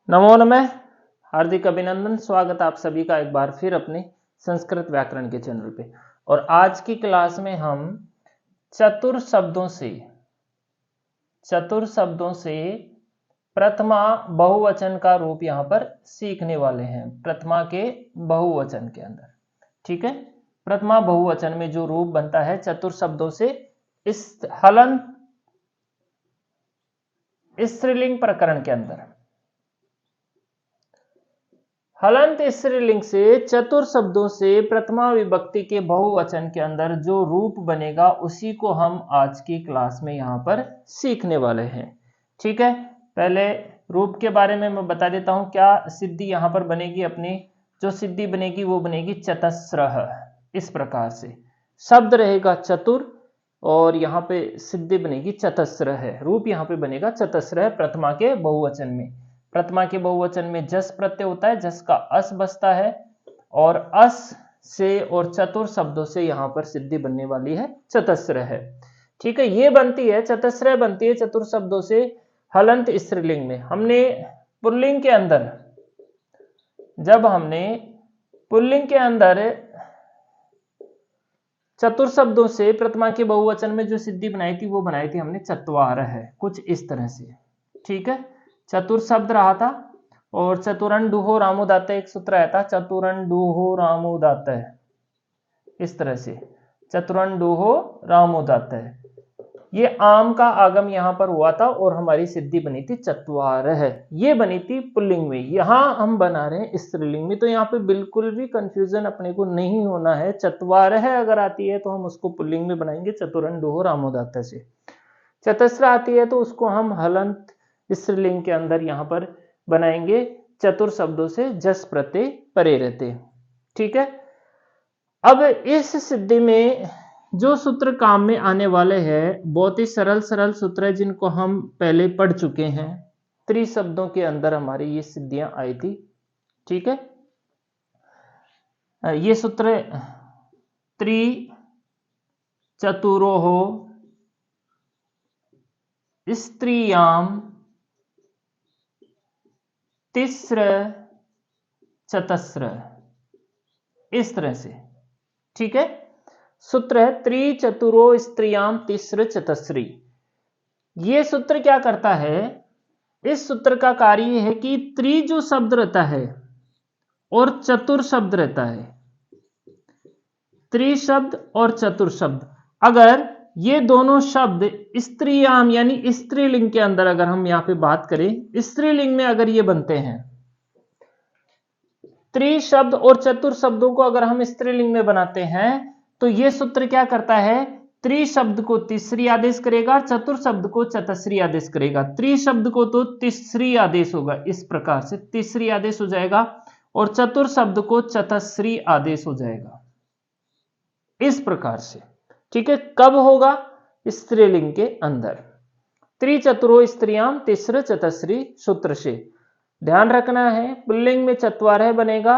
नमो नमः। हार्दिक अभिनंदन, स्वागत आप सभी का एक बार फिर अपने संस्कृत व्याकरण के चैनल पे। और आज की क्लास में हम चतुर शब्दों से प्रथमा बहुवचन का रूप यहां पर सीखने वाले हैं। प्रथमा के बहुवचन के अंदर, ठीक है, प्रथमा बहुवचन में जो रूप बनता है चतुर शब्दों से, इस हलंत स्त्रीलिंग प्रकरण के अंदर, हलंत स्त्रीलिंग से चतुर शब्दों से प्रथमा विभक्ति के बहुवचन के अंदर जो रूप बनेगा उसी को हम आज की क्लास में यहां पर सीखने वाले हैं। ठीक है, पहले रूप के बारे में मैं बता देता हूं। क्या सिद्धि यहां पर बनेगी, अपनी जो सिद्धि बनेगी वो बनेगी चतस्रः। इस प्रकार से शब्द रहेगा चतुर और यहां पे सिद्धि बनेगी चतस्रः है। रूप यहां पे बनेगा चतस्रः प्रथमा के बहुवचन में। प्रथमा के बहुवचन में जस प्रत्यय होता है, जस का अस बसता है और अस से और चतुर शब्दों से यहां पर सिद्धि बनने वाली है चतस्रः है। ठीक है, ये बनती है चतस्रः बनती है चतुर शब्दों से हलंत स्त्रीलिंग में। हमने पुल्लिंग के अंदर, जब हमने पुल्लिंग के अंदर चतुर शब्दों से प्रथमा के बहुवचन में जो सिद्धि बनाई थी वो बनाई थी हमने चत्वारः है, कुछ इस तरह से। ठीक है, चतुर शब्द रहा था और चतुरंडुहो रामोदात एक सूत्र आया था, चतुरंडुहो रामोदात, इस तरह से चतुरंडुहो रामोदात। ये आम का आगम यहां पर हुआ था और हमारी सिद्धि बनी थी चत्वारः। ये बनी थी पुल्लिंग में, यहां हम बना रहे हैं स्त्रीलिंग में। तो यहाँ पे बिल्कुल भी कंफ्यूजन अपने को नहीं होना है। चत्वारः अगर आती है तो हम उसको पुल्लिंग में बनाएंगे चतुरंडुहो रामोदात से। चतस्र आती है तो उसको हम हलंत स्त्रीलिंग के अंदर यहां पर बनाएंगे चतुर शब्दों से जस प्रत्यय परे रहते। ठीक है, अब इस सिद्धि में जो सूत्र काम में आने वाले हैं बहुत ही सरल सूत्र है, जिनको हम पहले पढ़ चुके हैं। त्रिशब्दों के अंदर हमारी ये सिद्धियां आई थी। ठीक है, ये सूत्र त्रि चतुरोः स्त्रियां तिस्र चतस्र, इस तरह से। ठीक है, सूत्र है त्रिचतुरो स्त्रियां तिस्र चतस्री। ये सूत्र क्या करता है, इस सूत्र का कार्य है कि त्रि जो शब्द रहता है और चतुर शब्द रहता है, त्रि शब्द और चतुर शब्द, अगर ये दोनों शब्द स्त्रियाम यानी स्त्रीलिंग के अंदर, अगर हम यहां पे बात करें स्त्रीलिंग में अगर ये बनते हैं, त्रि शब्द और चतुर शब्दों को अगर हम स्त्रीलिंग में बनाते हैं तो ये सूत्र क्या करता है, त्रि शब्द को तीसरी आदेश करेगा, चतुर शब्द को चतस्री आदेश करेगा। त्रि शब्द को तो तीसरी आदेश होगा, इस प्रकार से तीसरी आदेश हो जाएगा, और चतुर शब्द को चतस्री आदेश हो जाएगा, इस प्रकार से। ठीक है, कब होगा, स्त्रीलिंग के अंदर। त्रिचतुरो स्त्रियां तिस्र चतस्री सूत्र से ध्यान रखना है। पुल्लिंग में चत्वारः बनेगा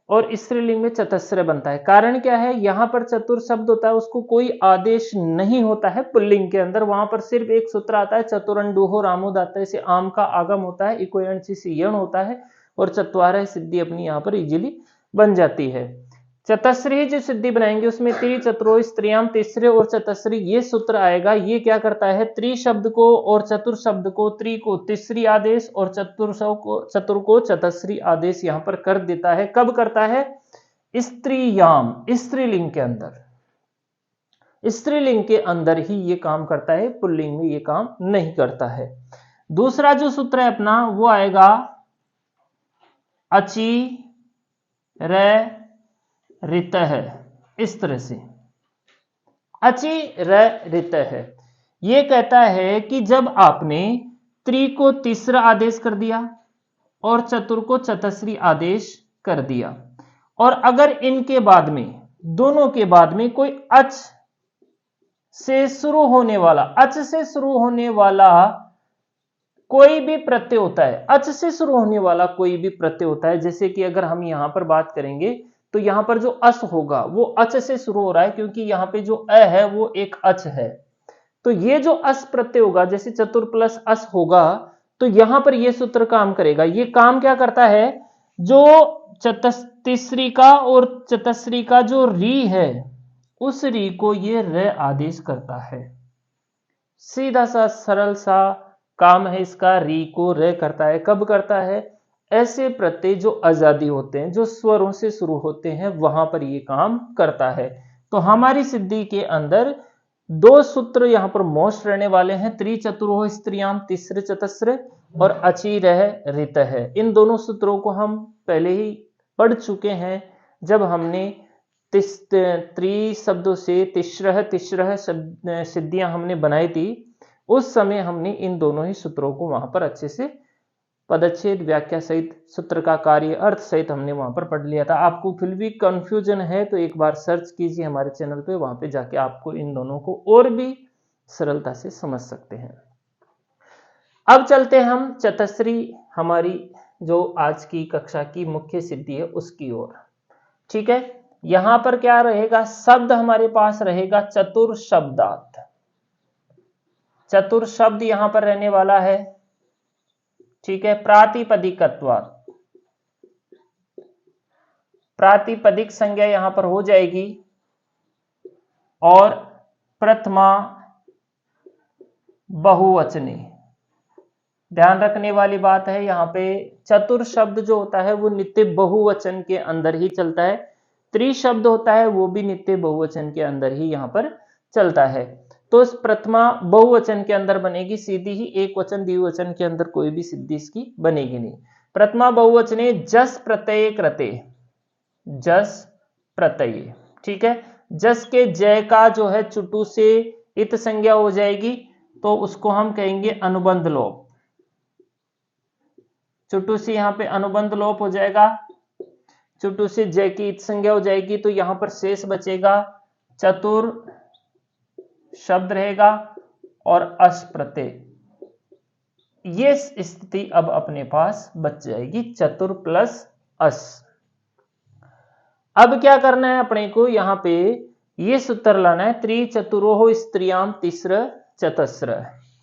और स्त्रीलिंग में चतस्र बनता है। कारण क्या है, यहां पर चतुर शब्द होता है उसको कोई आदेश नहीं होता है पुल्लिंग के अंदर, वहां पर सिर्फ एक सूत्र आता है चतुरंडुहो रामोदात से आम का आगम होता है, इको यण से यण होता है और चत्वारः सिद्धि अपनी यहां पर इजीली बन जाती है। चतस्री जो सिद्धि बनाएंगे उसमें त्रिचतुरो स्त्रियां तीसरे और चतस्री ये सूत्र आएगा। ये क्या करता है, त्रि शब्द को और चतुर शब्द को, त्रि को तीसरी आदेश और चतुर को चतस्री आदेश यहां पर कर देता है। कब करता है, स्त्रियाम स्त्रीलिंग के अंदर, स्त्रीलिंग के अंदर ही ये काम करता है, पुल्लिंग में ये काम नहीं करता है। दूसरा जो सूत्र है अपना वो आएगा अचि रे रित है, इस तरह से अचि र रित है। ये कहता है कि जब आपने त्रि को तीसरा आदेश कर दिया और चतुर को चतस्री आदेश कर दिया, और अगर इनके बाद में, दोनों के बाद में कोई अच से शुरू होने वाला, अच से शुरू होने वाला कोई भी प्रत्यय होता है, अच से शुरू होने वाला कोई भी प्रत्यय होता है, जैसे कि अगर हम यहां पर बात करेंगे तो यहां पर जो अस होगा वो अच से शुरू हो रहा है, क्योंकि यहां पे जो अ है वो एक अच है। तो ये जो अस प्रत्यय होगा, जैसे चतुर प्लस अस होगा, तो यहां पर यह सूत्र काम करेगा। ये काम क्या करता है, जो तिसरी का और चतस्री का जो री है उस री को ये र आदेश करता है। सीधा सा सरल सा काम है इसका, री को रे करता है। कब करता है, ऐसे प्रत्यय जो आजादी होते हैं, जो स्वरों से शुरू होते हैं, वहां पर ये काम करता है। तो हमारी सिद्धि के अंदर दो सूत्र यहां पर मोस्ट रहने वाले हैं, त्रिचतुरो स्त्रियाम तिस्र चतस्र और अचिरह रित है। इन दोनों सूत्रों को हम पहले ही पढ़ चुके हैं जब हमने त्रि शब्दों से तिस्रह तिस्रह सिद्धियां हमने बनाई थी। उस समय हमने इन दोनों ही सूत्रों को वहां पर अच्छे से पदच्छेद व्याख्या सहित सूत्र का कार्य अर्थ सहित हमने वहां पर पढ़ लिया था। आपको फिर भी कंफ्यूजन है तो एक बार सर्च कीजिए हमारे चैनल पे, वहां पे जाके आपको इन दोनों को और भी सरलता से समझ सकते हैं। अब चलते हैं हम चतस्री, हमारी जो आज की कक्षा की मुख्य सिद्धि है उसकी ओर। ठीक है, यहां पर क्या रहेगा, शब्द हमारे पास रहेगा चतुर्शब्दार्थ। चतुर शब्द यहां पर रहने वाला है। ठीक है, प्रातिपदिकत्वात्, प्रातिपदिक संज्ञा यहां पर हो जाएगी। और प्रथमा बहुवचने, ध्यान रखने वाली बात है यहां पे चतुर शब्द जो होता है वो नित्य बहुवचन के अंदर ही चलता है। त्रिशब्द होता है वो भी नित्य बहुवचन के अंदर ही यहां पर चलता है। तो इस प्रथमा बहुवचन के अंदर बनेगी, सीधी ही एक वचन द्विवचन के अंदर कोई भी सिद्धि इसकी बनेगी नहीं। प्रथमा बहुवचने जस प्रत्यय कृते, जस प्रत्यय। ठीक है, जस के जय का जो है चुटु से इत संज्ञा हो जाएगी तो उसको हम कहेंगे अनुबंध लोप। चुटु से यहां पे अनुबंध लोप हो जाएगा, चुटु से जय की इत संज्ञा हो जाएगी तो यहां पर शेष बचेगा चतुर शब्द रहेगा और अस प्रत्यय। ये स्थिति अब अपने पास बच जाएगी, चतुर प्लस अस। अब क्या करना है अपने को, यहां पे ये सूत्र लाना है, त्रिचतुरोह स्त्रियाम तिस्र चतस्र।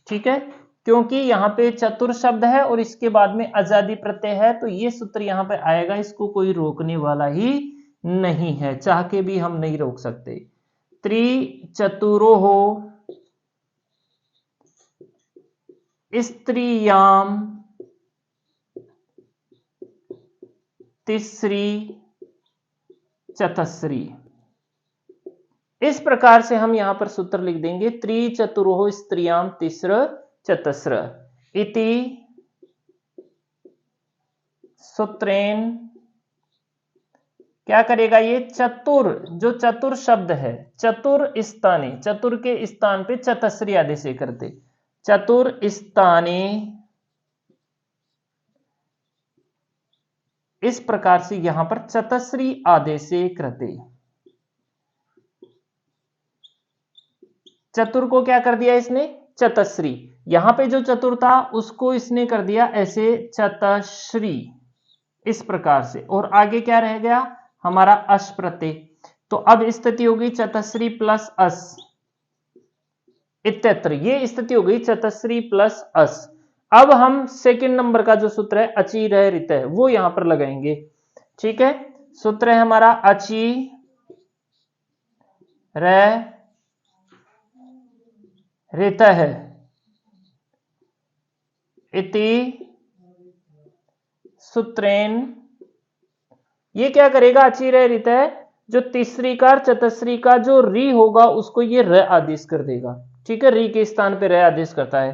ठीक है, क्योंकि यहां पे चतुर शब्द है और इसके बाद में आजादी प्रत्यय है तो ये सूत्र यहां पे आएगा, इसको कोई रोकने वाला ही नहीं है, चाह के भी हम नहीं रोक सकते। त्रिचतुरोह स्त्रियाम तिस्री चतस्री, इस प्रकार से हम यहां पर सूत्र लिख देंगे, त्रिचतुरोह स्त्रियाम तिस्र चतस्र इति सूत्रेन। क्या करेगा ये, चतुर, जो चतुर शब्द है, चतुर स्थाने, चतुर के स्थान पे चतस्री आदेश करते, चतुर स्थाने, इस प्रकार से यहां पर चतस्री आदेश कृते। चतुर को क्या कर दिया इसने, चतस्री। यहां पे जो चतुर था उसको इसने कर दिया ऐसे चतश्री, इस प्रकार से। और आगे क्या रह गया हमारा अश प्रत्यय। तो अब स्थिति होगी चतश्री प्लस अस इत्यत्र, ये स्थिति हो गई चतश्री प्लस अस। अब हम सेकंड नंबर का जो सूत्र है अची रह रित है वो यहां पर लगाएंगे। ठीक है, सूत्र है हमारा अची रह रित है इति सूत्रेन। ये क्या करेगा, अची रह रित है, जो तीसरी का चतस्री का जो री होगा उसको ये र आदेश कर देगा। ठीक है, री के स्थान पे र आदेश करता है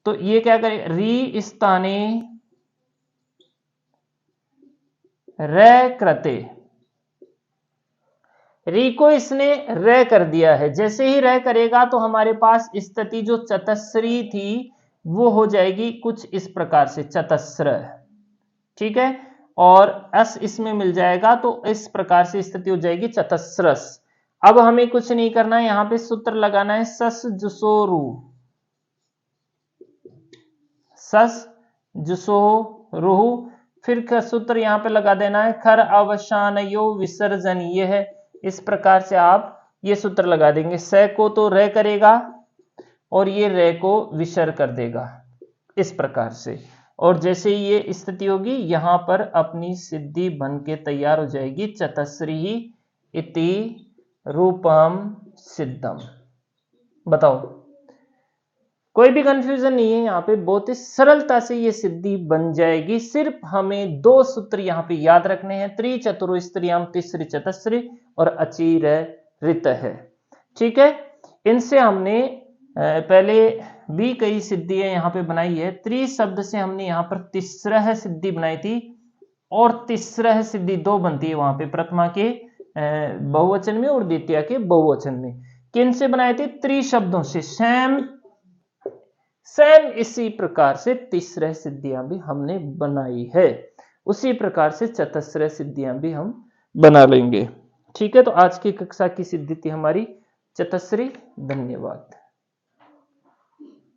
तो ये क्या करेगा, री स्थाने र कृते। री को इसने र कर दिया है, जैसे ही र करेगा तो हमारे पास स्थिति जो चतस्री थी वो हो जाएगी कुछ इस प्रकार से चतस्र। ठीक है, और अस इसमें मिल जाएगा तो इस प्रकार से स्थिति हो जाएगी चतस्रस। अब हमें कुछ नहीं करना है, यहां पे सूत्र लगाना है सस जुसोरु, सस जुसो रुहु। फिर सूत्र यहां पे लगा देना है खर अवसानयो विसर्जनीय है, इस प्रकार से आप ये सूत्र लगा देंगे। स को तो र करेगा और ये रे को विसर्ग कर देगा। इस प्रकार से। और जैसे ही ये स्थिति होगी यहां पर अपनी सिद्धि बन के तैयार हो जाएगी, चतस्री इति रूपम सिद्धम। बताओ, कोई भी कंफ्यूजन नहीं है, यहाँ पे बहुत ही सरलता से ये सिद्धि बन जाएगी। सिर्फ हमें दो सूत्र यहाँ पे याद रखने हैं, त्रिचतुरो स्त्रियाम तिसरी चतस्री और अचीर ऋत है। ठीक है, इनसे हमने पहले भी कई सिद्धियां यहाँ पे बनाई है। त्रि शब्द से हमने यहाँ पर तिसरह सिद्धि बनाई थी, और तिसरह सिद्धि दो बनती है वहां पे, प्रथमा के बहुवचन में और द्वितीय के बहुवचन में। किन से बनाए थे? त्रि शब्दों से। सेम इसी प्रकार से तीसरह सिद्धियां भी हमने बनाई है, उसी प्रकार से चतस्रह सिद्धियां भी हम बना लेंगे। ठीक है, तो आज की कक्षा की सिद्धि थी हमारी चतस्री। धन्यवाद।